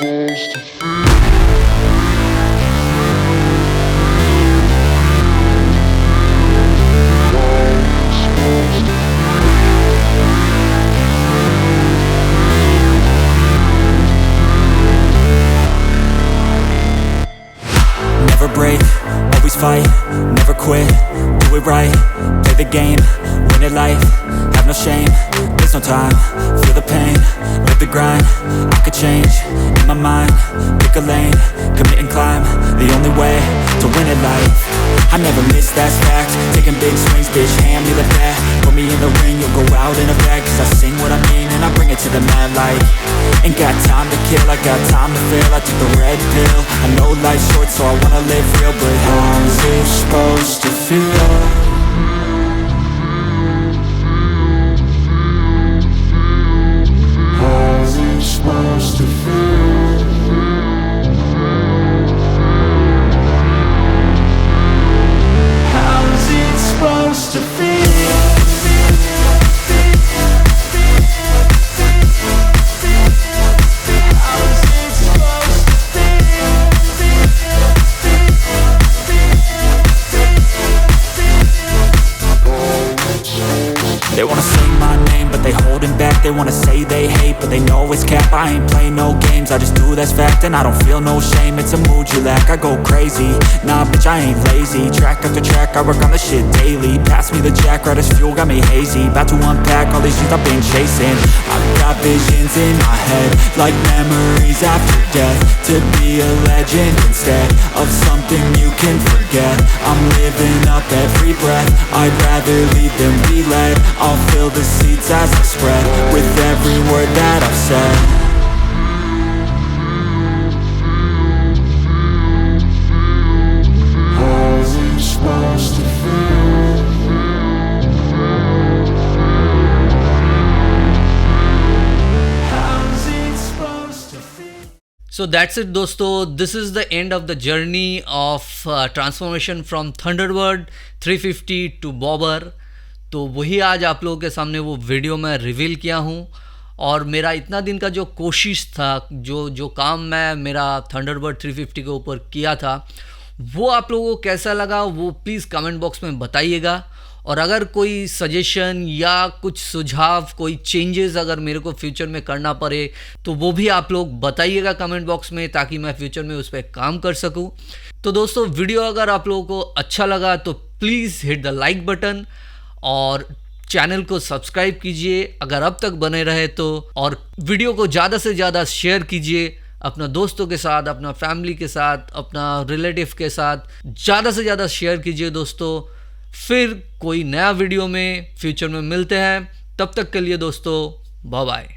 Never break, always fight, never quit, do it right, play the game, win it life, have no shame, there's no time, feel the pain, live the grind, I could change, in my mind, pick a lane, commit and climb, the only way to win it life. I never miss, that's fact, taking big swings, bitch, hand me the bat, put me in the ring, you'll go out in a bag, cause I sing what I mean and I bring it to the mad light. Ain't got time to kill, I got time to feel, I took the red pill, I know life's short so I wanna live real, but how's it supposed to feel? How's it supposed to feel? How's it supposed to feel? They wanna say my name, but they holding back. They wanna say they hate, but they know it's cap. I ain't play no games, I just do that's fact. And I don't feel no shame, it's a mood you lack. I go crazy, nah bitch I ain't lazy. Track after track, I work on this shit daily. Pass me the jack, right as fuel, got me hazy. About to unpack all these things I've been chasing. I've got visions in my head, like memories after death. To be a legend instead of something you can forget. I'm living up every breath, I'd rather lead than be led. I'll fill the seats as I spread with every word that I've said. How's it supposed to feel? How's it supposed to feel? So that's it दोस्तों, this is the end of the journey of transformation from Thunderbird 350 to Bobber. तो वही आज आप लोगों के सामने वो video मैं रिवील किया हूँ। और मेरा इतना दिन का जो कोशिश था, जो काम मैं मेरा थंडरबर्ड 350 के ऊपर किया था, वो आप लोगों को कैसा लगा वो प्लीज़ कमेंट बॉक्स में बताइएगा। और अगर कोई सजेशन या कुछ सुझाव, कोई चेंजेस अगर मेरे को फ्यूचर में करना पड़े तो वो भी आप लोग बताइएगा कमेंट बॉक्स में, ताकि मैं फ्यूचर में उस पर काम कर सकूं। तो दोस्तों वीडियो अगर आप लोगों को अच्छा लगा तो please hit the like button और चैनल को सब्सक्राइब कीजिए अगर अब तक बने रहे तो। और वीडियो को ज़्यादा से ज़्यादा शेयर कीजिए अपना दोस्तों के साथ, अपना फैमिली के साथ, अपना रिलेटिव के साथ, ज़्यादा से ज़्यादा शेयर कीजिए दोस्तों। फिर कोई नया वीडियो में फ्यूचर में मिलते हैं, तब तक के लिए दोस्तों बाय बाय।